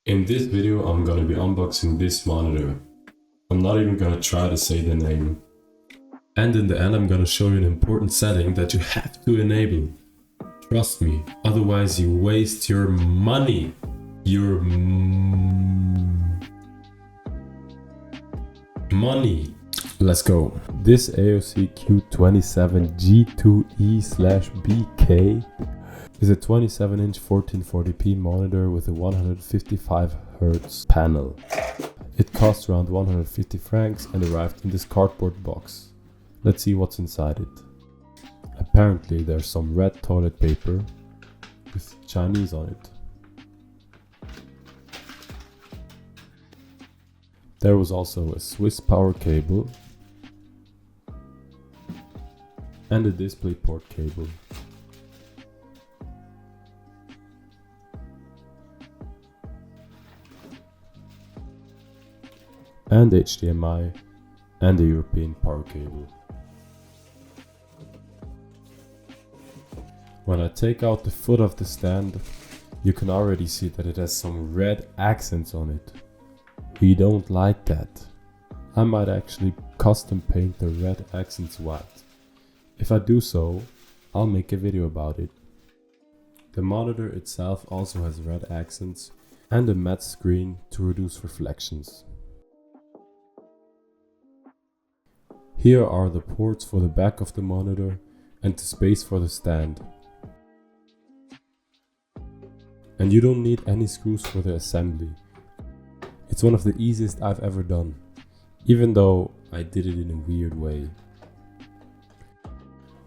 In this video, I'm gonna be unboxing this monitor. I'm not even gonna try to say the name. And in the end, I'm gonna show you an important setting that you have to enable. Trust me, otherwise you waste your money. Your money. Let's go. This AOC Q27G2E/BK is a 27-inch 1440p monitor with a 155 Hz panel. It cost around 150 francs and arrived in this cardboard box. Let's see what's inside it. Apparently there's some red toilet paper with Chinese on it. There was also a Swiss power cable and a DisplayPort cable. And HDMI and a European power cable. When I take out the foot of the stand, you can already see that it has some red accents on it. We don't like that. I might actually custom paint the red accents white. If I do so, I'll make a video about it. The monitor itself also has red accents and a matte screen to reduce reflections. Here are the ports for the back of the monitor and the space for the stand. And you don't need any screws for the assembly. It's one of the easiest I've ever done, even though I did it in a weird way.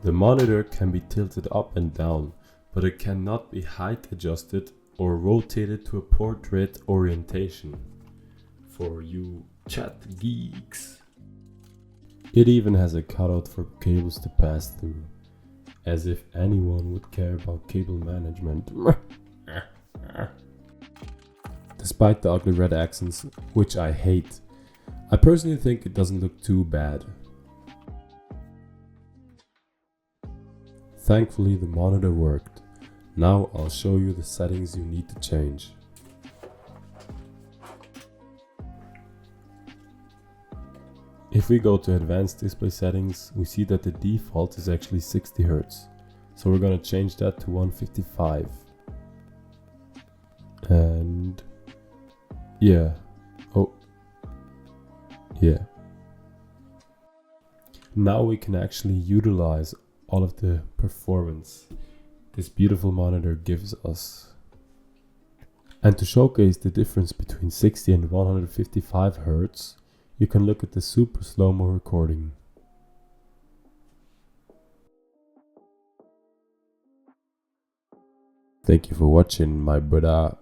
The monitor can be tilted up and down, but it cannot be height adjusted or rotated to a portrait orientation. For you chat geeks. It even has a cutout for cables to pass through, as if anyone would care about cable management. Despite the ugly red accents, which I hate, I personally think it doesn't look too bad. Thankfully the monitor worked. Now I'll show you the settings you need to change. If we go to advanced display settings, we see that the default is actually 60 Hz. So we're gonna change that to 155. And yeah. Now we can actually utilize all of the performance this beautiful monitor gives us. And to showcase the difference between 60 and 155 Hz, you can look at the super slow-mo recording. Thank you for watching, my brother.